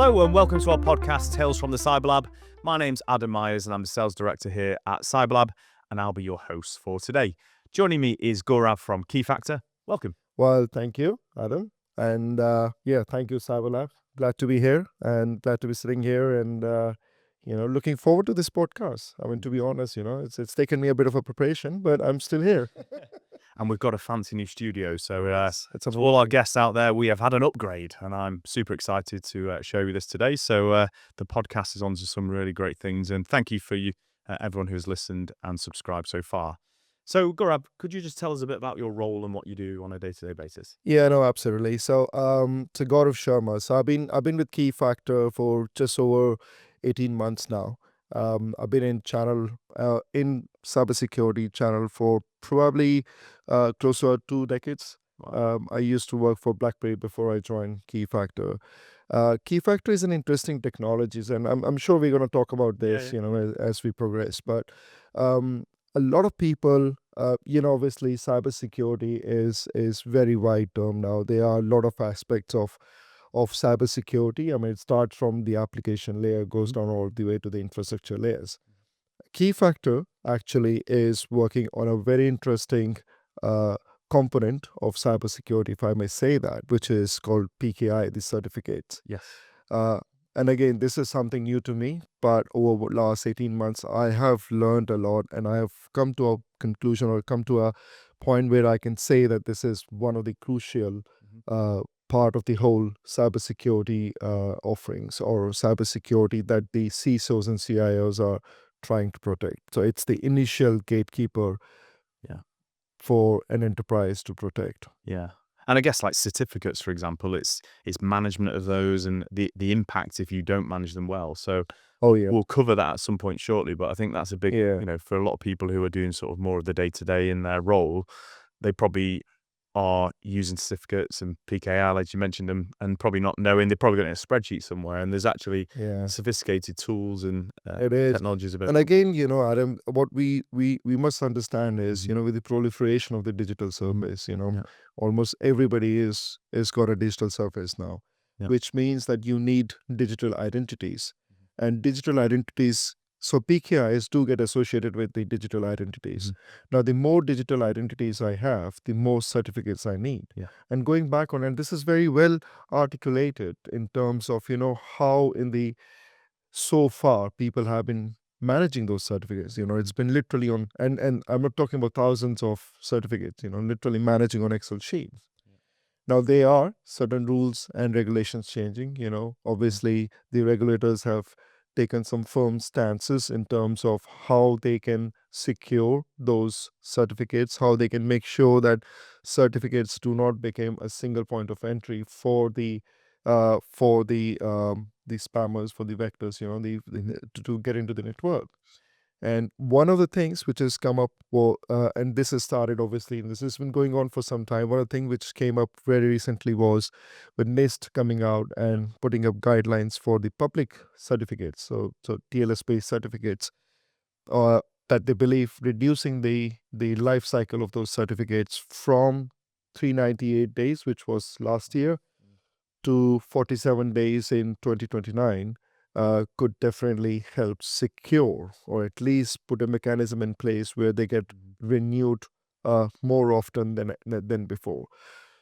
Hello and welcome to our podcast, Tales from the CyberLab. My name's Adam Myers and I'm the Sales Director here at CyberLab, and I'll be your host for today. Joining me is Gaurav from Keyfactor. Welcome. Well, thank you, Adam. And thank you, CyberLab. Glad to be here and glad to be sitting here and, looking forward to this podcast. I mean, to be honest, it's taken me a bit of a preparation, but I'm still here. And we've got a fancy new studio. So It's to all our amazing. guests out there, we have had an upgrade and I'm super excited to show you this today. So the podcast is on to some really great things. And thank you for everyone who has listened and subscribed so far. So Gaurav, could you just tell us a bit about your role and what you do on a day-to-day basis? Yeah, no, absolutely. So, to Gaurav Sharma. So I've been with Keyfactor for just over 18 months now. I've been in cybersecurity channel for probably close to 2 decades. Wow. I used to work for BlackBerry before I joined Keyfactor. Keyfactor is an interesting technology, and I'm sure we're going to talk about this, Yeah. as we progress. But um, a lot of people, obviously, cybersecurity is very wide term now. There are a lot of aspects of cybersecurity. I mean, it starts from the application layer, goes down all the way to the infrastructure layers. Keyfactor actually is working on a very interesting uh, component of cybersecurity, if I may say that, which is called PKI, the certificates. Yes. Uh, and again, this is something new to me, but over the last 18 months, I have learned a lot and I have come to a conclusion or come to a point where I can say that this is one of the crucial part of the whole cybersecurity offerings or cybersecurity that the CISOs and CIOs are trying to protect. So it's the initial gatekeeper Yeah. for an enterprise to protect. Yeah. And I guess like certificates, for example, it's management of those and the impact if you don't manage them well. So Oh, yeah. we'll cover that at some point shortly, but I think that's a big, Yeah. For a lot of people who are doing sort of more of the day-to-day in their role, they probably are using certificates and PKI, as you mentioned them, and probably not knowing they're probably got it in a spreadsheet somewhere, and there's actually Yeah. sophisticated tools and It is. technologies And available. again, Adam, what we must understand is, with the proliferation of the digital service, Yeah. almost everybody is got a digital surface now, Yeah. which means that you need digital identities. And digital identities, so PKIs do get associated with the digital identities. Now, the more digital identities I have, the more certificates I need. Yeah. And going back on, and this is very well articulated in terms of, how so far people have been managing those certificates. It's been literally on, and I'm not talking about thousands of certificates, literally managing on Excel sheets. Now, there are certain rules and regulations changing. Obviously, the regulators have taken some firm stances in terms of how they can secure those certificates, how they can make sure that certificates do not become a single point of entry for the spammers, for the vectors, to get into the network. And one of the things which has come up, and this has started obviously, and this has been going on for some time. One of the things which came up very recently was with NIST coming out and putting up guidelines for the public certificates, so TLS-based certificates, that they believe reducing the life cycle of those certificates from 398 days, which was last year, to 47 days in 2029 could definitely help secure or at least put a mechanism in place where they get renewed more often than before.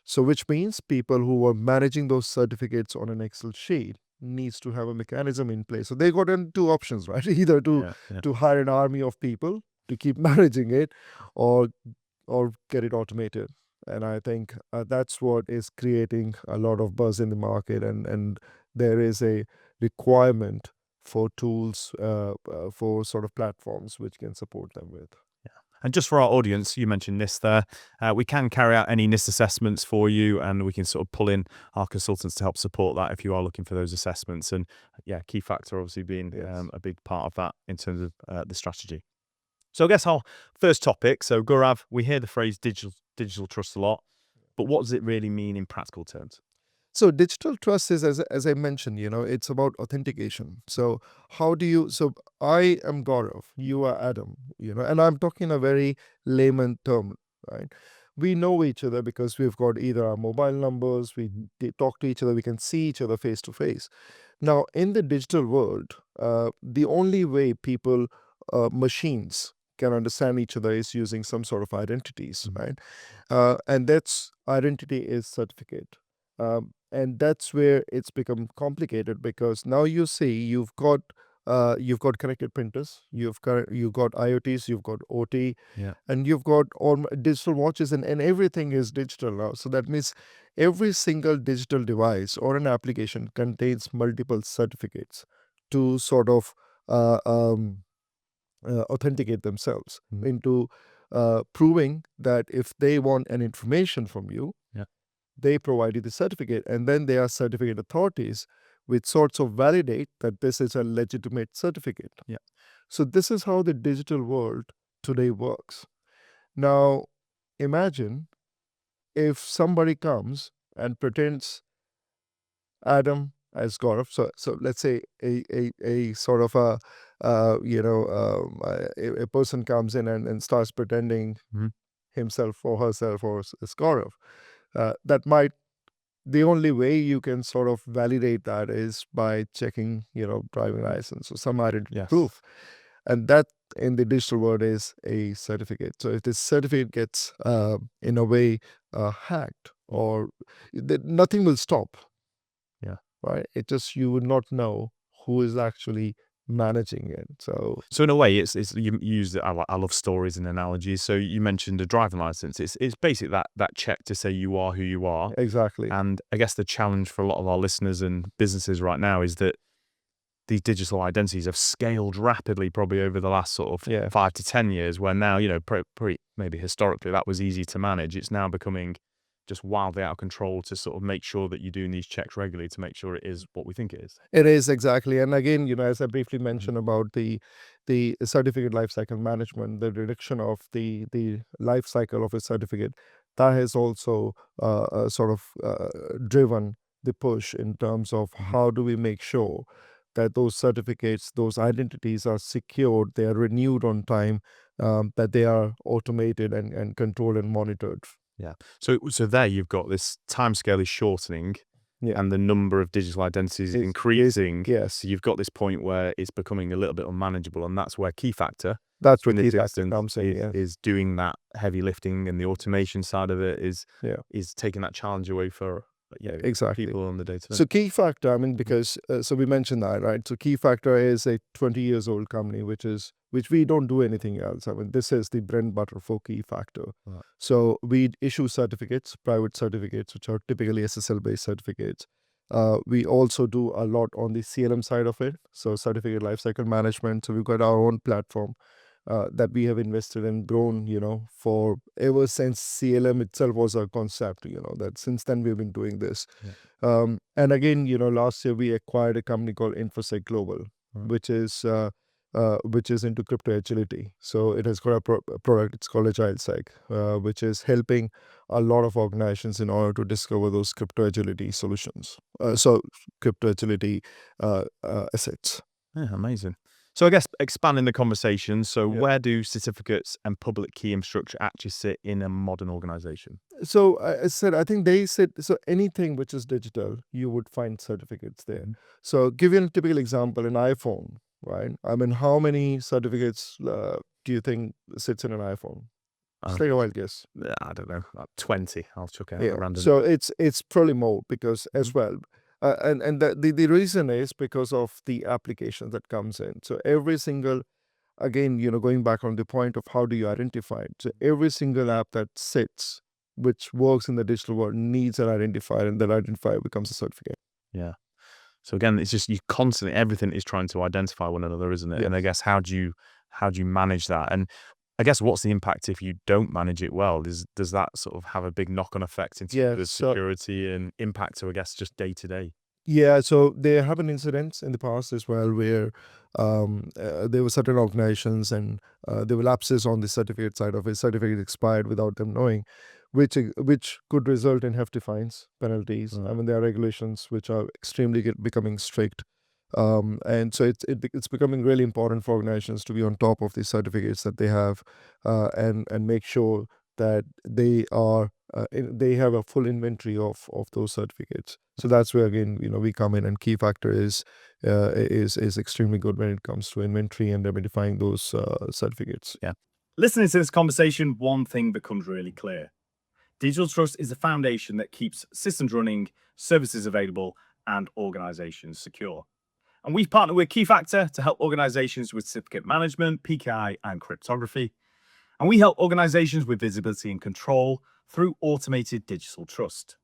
So which means people who are managing those certificates on an Excel sheet needs to have a mechanism in place. So they got in two options, right? Either to hire an army of people to keep managing it or get it automated. And I think that's what is creating a lot of buzz in the market, and there is a requirement for tools for sort of platforms which can support them with. And just for our audience, you mentioned NIST there. We can carry out any NIST assessments for you, and we can sort of pull in our consultants to help support that if you are looking for those assessments. And yeah, Keyfactor obviously being Yes. a big part of that in terms of the strategy. So I guess our first topic. So Gaurav, we hear the phrase digital trust a lot, but what does it really mean in practical terms? So digital trust is, as I mentioned, it's about authentication. So so I am Gaurav, you are Adam, and I'm talking a very layman term, right? We know each other because we've got either our mobile numbers, we talk to each other, we can see each other face to face. Now, in the digital world, the only way people, machines can understand each other is using some sort of identities, right? And that's identity is certificate. And that's where it's become complicated, because now you see you've got connected printers, you've got IoTs, you've got OT, Yeah. and you've got all digital watches, and everything is digital now. So that means every single digital device or an application contains multiple certificates to sort of uh, um, authenticate themselves into proving that if they want an information from you, Yeah. they provide you the certificate, and then there are certificate authorities which sorts of validate that this is a legitimate certificate. Yeah. So this is how the digital world today works. Now, imagine if somebody comes and pretends Adam as Gaurav. So let's say a sort of a person comes in and starts pretending Mhm. himself or herself or as Gaurav. That might The only way you can sort of validate that is by checking, driving license or some identity Yes. proof, and that in the digital world is a certificate. So if this certificate gets in a way hacked, or nothing will stop, Yeah. right? It just, you would not know who is actually managing it. So So in a way, it's you use it. I love stories and analogies. So you mentioned a driving license. It's basically that check to say you are who you are. exactly, And I guess the challenge for a lot of our listeners and businesses right now is that these digital identities have scaled rapidly, probably over the last sort of yeah, 5 to 10 years, where now, maybe historically that was easy to manage. It's now becoming just wildly out of control to sort of make sure that you're doing these checks regularly to make sure it is what we think it is. it is exactly. And again, as I briefly mentioned about the certificate lifecycle management, the reduction of the life cycle of a certificate, that has also sort of driven the push in terms of Mhm. how do we make sure that those certificates, those identities are secured, they are renewed on time, that they are automated and controlled and monitored. Yeah. So there you've got this timescale is shortening Yeah. and the number of digital identities is Is increasing. yes, So you've got this point where it's becoming a little bit unmanageable, and that's where Keyfactor, that's where in this Keyfactor instance, comes in. Yeah, is doing that heavy lifting, and the automation side of it yeah, is taking that challenge away for exactly. people on the day to day. So Keyfactor, I mean, because so we mentioned that, right? So Keyfactor is a 20 years old company, which we don't do anything else. I mean, this is the bread and butter for Keyfactor. Right. So we issue certificates, private certificates, which are typically SSL based certificates. We also do a lot on the CLM side of it, so certificate lifecycle management. So we've got our own platform that we have invested and grown, for ever since CLM itself was a concept, that since then we've been doing this. Yeah. And again, last year we acquired a company called InfoSec Global, Right. which is into crypto agility. So it has got a product, it's called AgileSec, which is helping a lot of organizations in order to discover those crypto agility solutions. So crypto agility assets. Yeah, amazing. So I guess expanding the conversation. So Yeah. where do certificates and public key infrastructure actually sit in a modern organization? So I said, I think they said, so anything which is digital, you would find certificates there. Mhm. So give you a typical example, an iPhone, right? I mean, how many certificates do you think sits in an iPhone? Just Uh, take a wild guess. I don't know, like 20. I'll chuck out Yeah. a random. So it's probably more, because as Mhm. well, and the reason is because of the applications that comes in. So every single, again, going back on the point of how do you identify it. So every single app that sits, which works in the digital world, needs an identifier, and that identifier becomes a certificate. Yeah. So again, it's just you constantly everything is trying to identify one another, isn't it? And I Yes. guess how do you manage that? And I guess what's the impact if you don't manage it well? Does that sort of have a big knock-on effect in terms Yeah. of So security and impact to, I guess, just day to day? yeah, so there have been incidents in the past as well where there were certain organizations, and there were lapses on the certificate side of it. Certificate expired without them knowing, which could result in hefty fines, penalties. I Right. mean, there are regulations which are extremely becoming strict. And so it's becoming really important for organizations to be on top of the certificates that they have, and make sure that they are they have a full inventory of those certificates. So that's where again, we come in, and Keyfactor is extremely good when it comes to inventory and identifying those certificates. Yeah. Listening to this conversation, one thing becomes really clear. Digital trust is the foundation that keeps systems running, services available, and organizations secure. And we've partnered with Keyfactor to help organizations with certificate management, PKI, and cryptography. And we help organizations with visibility and control through automated digital trust.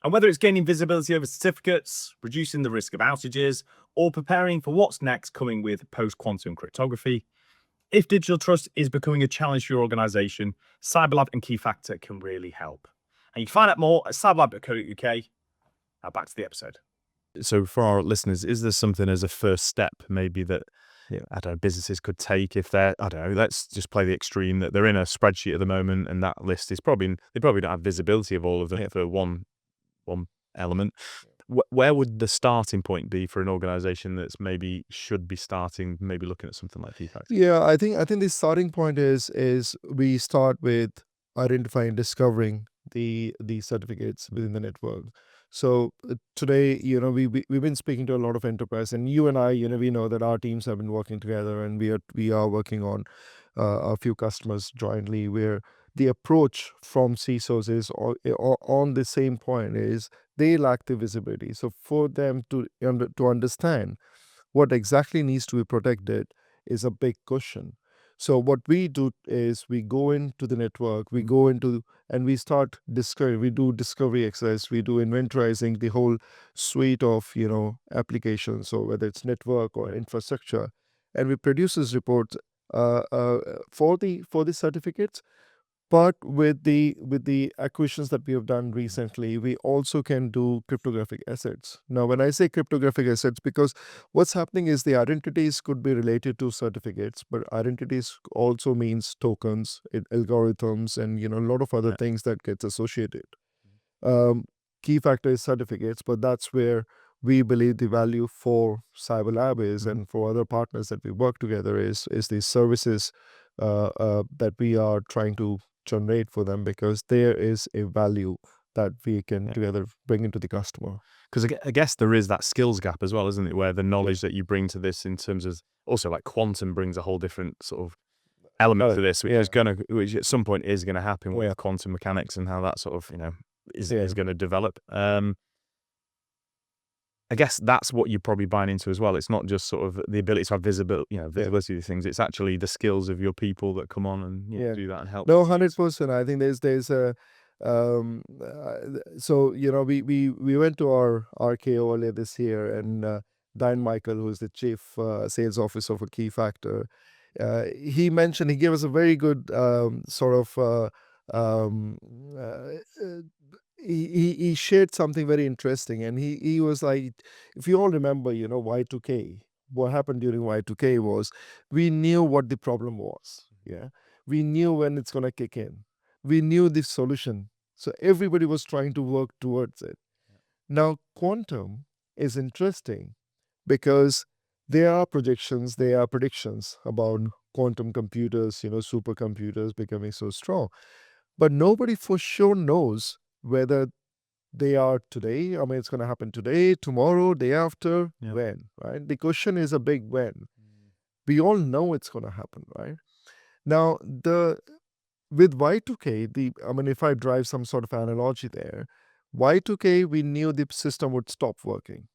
And whether it's gaining visibility over certificates, reducing the risk of outages, or preparing for what's next coming with post-quantum cryptography, if digital trust is becoming a challenge for your organization, CyberLab and Keyfactor can really help. And you can find out more at cyberlab.co.uk. Now back to the episode. So for our listeners, is there something as a first step maybe that I don't know, businesses could take if they're, I don't know, let's just play the extreme that they're in a spreadsheet at the moment and that list is they probably don't have visibility of all of them for one element. Where would the starting point be for an organization that's maybe should be starting, maybe looking at something like Keyfactor? Yeah, I think the starting point is we start with identifying, discovering the certificates within the network. So today, we've been speaking to a lot of enterprise, and you and I, we know that our teams have been working together, and we are working on a few customers jointly, where the approach from CISOs is on the same point, is they lack the visibility. So for them to understand what exactly needs to be protected is a big question. So what we do is we go into the network, we go into, and we start discovery. We do discovery exercise. We do inventorizing the whole suite of applications, so whether it's network or infrastructure, and we produce this report for the certificates. But with the acquisitions that we have done recently, we also can do cryptographic assets. Now, when I say cryptographic assets, because what's happening is the identities could be related to certificates, but identities also means tokens, algorithms, and a lot of other things that gets associated. Keyfactor is certificates, but that's where we believe the value for CyberLab is, and for other partners that we work together is the services that we are trying to generate for them, because there is a value that we can together bring into the customer. Because I guess there is that skills gap as well, isn't it? Where the knowledge that you bring to this in terms of also like quantum brings a whole different sort of element to this, which at some point is going to happen with quantum mechanics and how that sort of, is going to develop. I guess that's what you're probably buying into as well. It's not just sort of the ability to have visibility of these things. It's actually the skills of your people that come on and do that and help. No, 100%. I think there's a so we went to our RKO earlier this year, and Dan Michael, who is the chief sales officer for Keyfactor, he gave us a very good sort of he shared something very interesting, and he was like, if you all remember, Y2K, what happened during Y2K was we knew what the problem was. We knew when it's going to kick in. We knew the solution. So everybody was trying to work towards it. Now, quantum is interesting because there are predictions about quantum computers, supercomputers becoming so strong. But nobody for sure knows whether they are today. I mean, it's going to happen today, tomorrow, day after, when, right? The question is a big when. We all know it's going to happen, right? Now, with Y2K, if I drive some sort of analogy there, Y2K, we knew the system would stop working.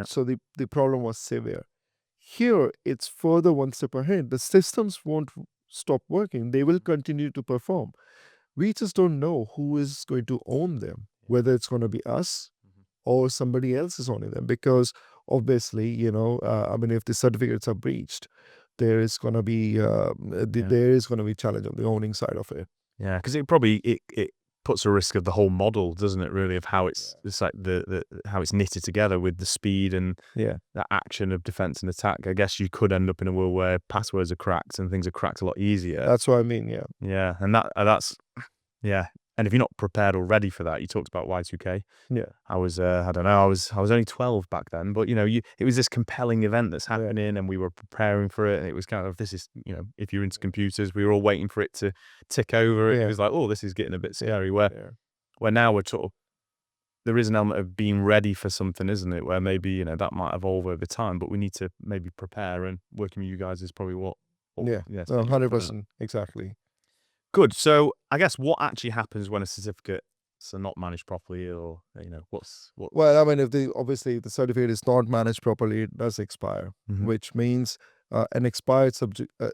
So the problem was severe. Here, it's further one step ahead. The systems won't stop working. They will continue to perform. We just don't know who is going to own them, whether it's going to be us or somebody else is owning them. Because obviously, if the certificates are breached, there is going to be challenge on the owning side of it. Yeah, because it puts a risk of the whole model, doesn't it? Really, of how it's like how it's knitted together with the speed and the action of defense and attack. I guess you could end up in a world where passwords are cracked and things are cracked a lot easier. That's what I mean. Yeah, and that's. And if you're not prepared or ready for that, you talked about Y2K. I was, I don't know, I was only 12 back then, but it was this compelling event that's happening, and we were preparing for it. And it was kind of, this is, if you're into computers, we were all waiting for it to tick over. It was like, oh, this is getting a bit scary. Where where now we're sort of, there is an element of being ready for something, isn't it? Where maybe, that might evolve over time, but we need to maybe prepare, and working with you guys is probably what Yeah, yeah, no, set you up for that. 100%, exactly. Good. So I guess what actually happens when a certificates are not managed properly, or what? Well, I mean, if the certificate is not managed properly, it does expire, Mhm. which means an expired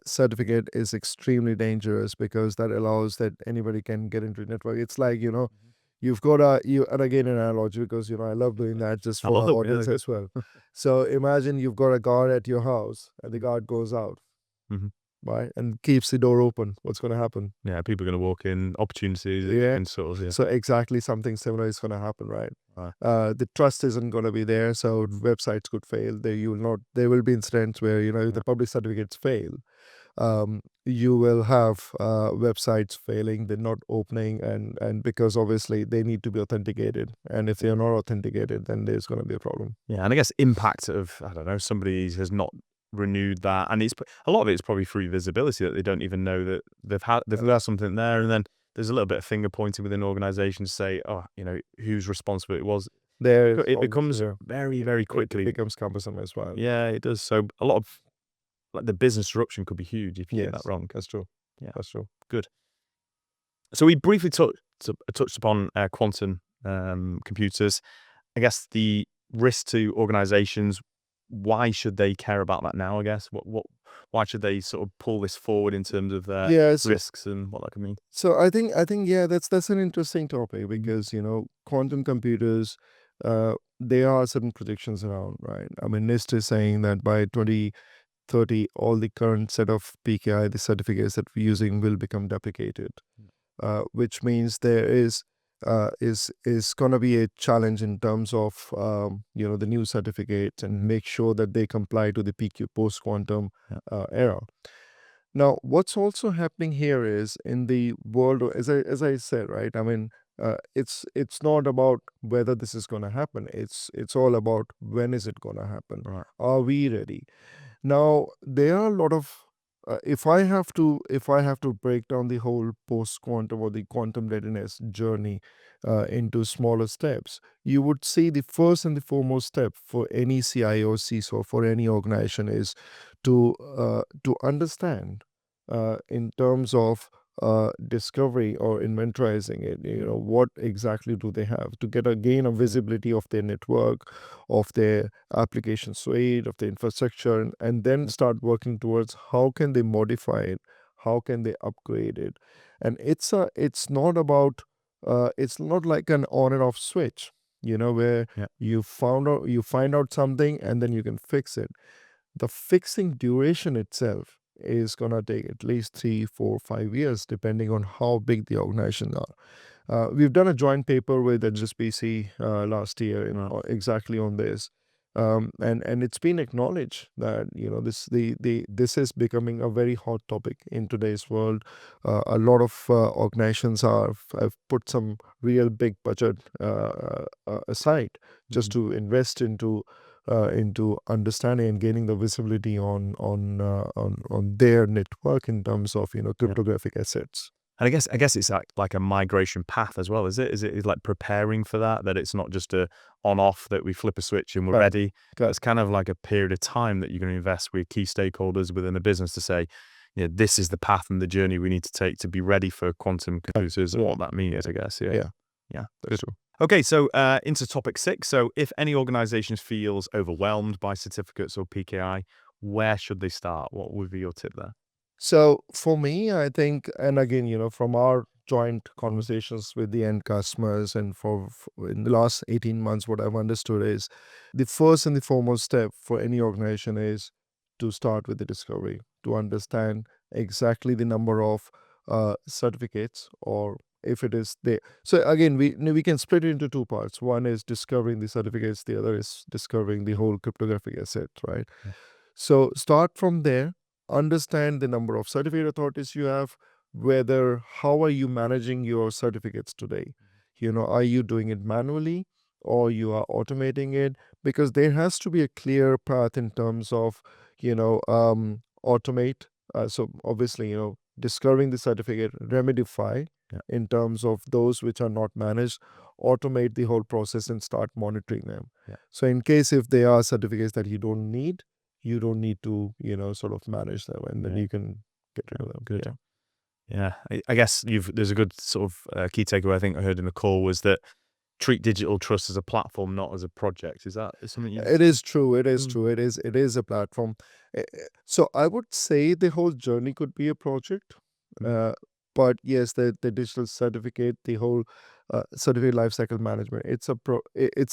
certificate is extremely dangerous because that allows that anybody can get into the network. It's like, you've got and again, an analogy because, I love doing that just I for love our them. Yeah, they're audience good. as well. So imagine you've got a guard at your house and the guard goes out, Mhm. right, and keeps the door open. What's going to happen? Yeah, people are going to walk in, opportunities Yeah. and sort of, yeah. So exactly something similar is going to happen, right? Right. The trust isn't going to be there, so websites could fail. There will be incidents where if the public certificates fail, you will have websites failing, they're not opening, and because obviously they need to be authenticated, and if they are not authenticated, then there's going to be a problem. Yeah, and I guess impact of, I don't know, somebody has not renewed that, and a lot of it is probably through visibility, that they don't even know that they've got something there, and then there's a little bit of finger pointing within an organization to say, oh, whose responsibility it was. There, It becomes yeah, very, very it quickly. becomes cumbersome as well. Yeah, it does. So a lot of, like, the business disruption could be huge if you get that Yes, wrong. that's true. Yeah, That's true. good. So we briefly touched upon quantum computers. I guess the risk to organizations, why should they care about that now, I guess? Why should they sort of pull this forward in terms of their Yes. risks and what that could mean? So I think yeah, that's an interesting topic because quantum computers, there are certain predictions around, right? I mean, NIST is saying that by 2030, all the current set of PKI, the certificates that we're using, will become deprecated, which means there is going to be a challenge in terms of the new certificates and make sure that they comply to the PQ post quantum Yeah. era. Now, what's also happening here is in the world, as I said, right? I mean, it's not about whether this is going to happen. It's all about when is it going to happen? Right. Are we ready? Now, there are a lot of if I have to break down the whole post quantum or the quantum readiness journey into smaller steps, you would see the first and the foremost step for any CIO or CISO for any organization is to understand in terms of discovery or inventorizing it. What exactly do they have to gain a visibility of their network, of their application suite, of the infrastructure, and then start working towards how can they modify it, how can they upgrade it. And it's not like an on and off switch, where Yeah. you find out something and then you can fix it. The fixing duration itself is going to take at least 3, 4, 5 years, depending on how big the organization are. We've done a joint paper with HSBC last year exactly on this. And it's been acknowledged that this is becoming a very hot topic in today's world. A lot of organizations have put some real big budget aside just to invest into understanding and gaining the visibility on their network in terms of cryptographic assets. And I guess it's like a migration path as well, is it? Is it like preparing for that it's not just a on off, that we flip a switch and we're Correct. ready? Correct. It's kind of like a period of time that you're going to invest with key stakeholders within the business to say, this is the path and the journey we need to take to be ready for quantum computers and what that means, I guess. Yeah. Yeah, Good. that's true. Okay, so into topic 6. So if any organization feels overwhelmed by certificates or PKI, where should they start? What would be your tip there? So for me, I think, and again, from our joint conversations with the end customers and in the last 18 months, what I've understood is the first and the foremost step for any organization is to start with the discovery, to understand exactly the number of certificates, or if it is there. So again, we can split it into two parts. One is discovering the certificates, the other is discovering the whole cryptographic asset, right? Yeah. So start from there, understand the number of certificate authorities you have, how are you managing your certificates today? Are you doing it manually or you are automating it? Because there has to be a clear path in terms of automate. So obviously, discovering the certificate, remedify Yeah. in terms of those which are not managed, automate the whole process and start monitoring them. Yeah. So in case if there are certificates that you don't need to, sort of manage them, and then Yeah. you can get rid of them. Good. Yeah. Yeah, I guess there's a good sort of key takeaway I think I heard in the call was that treat digital trust as a platform, not as a project. Is that something you? It is true. It is Mm. true. It is a platform. So I would say the whole journey could be a project. Uh, but yes, the digital certificate, the whole certificate lifecycle management, it's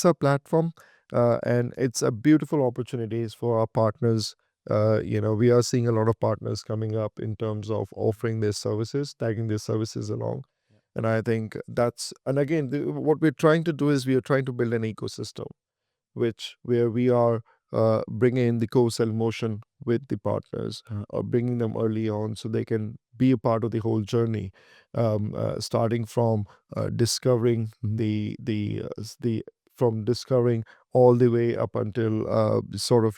a platform, and it's a beautiful opportunities for our partners. We are seeing a lot of partners coming up in terms of offering their services, tagging their services along. Yeah. And I think and again, what we're trying to do is we are trying to build an ecosystem where we are bringing in the co-sell motion with the partners, or bringing them early on so they can be a part of the whole journey, starting from discovering the from discovering all the way up until sort of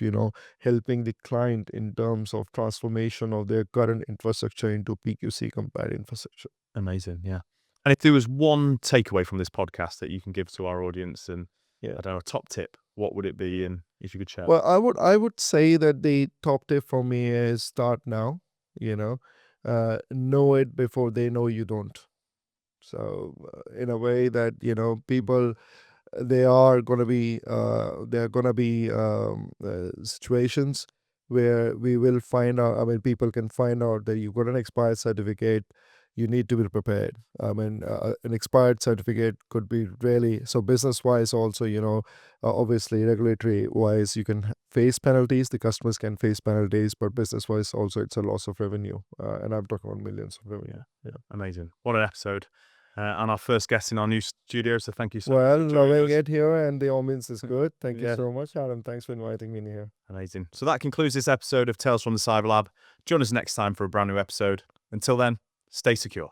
helping the client in terms of transformation of their current infrastructure into PQC compliant infrastructure. Amazing, yeah. And if there was one takeaway from this podcast that you can give to our audience, and Yeah. I don't know, a top tip, what would it be? And if you could share. Well, I would say that the top tip for me is start now. Know it before they know you don't. So in a way that people, there are gonna be situations where we will find out. I mean, people can find out that you've got an expired certificate. You need to be prepared. I mean, an expired certificate could be really so business wise. Also, obviously regulatory wise, you can face penalties. The customers can face penalties, but business wise, also it's a loss of revenue. And I'm talking about millions of revenue. Yeah. Amazing. What an episode. And our first guest in our new studio, so thank you so Well, much for joining loving us. it here, and the audience is good. Thank you Yeah. so much, Adam. Thanks for inviting me in here. Amazing. So that concludes this episode of Tales from the CyberLab. Join us next time for a brand new episode. Until then, stay secure.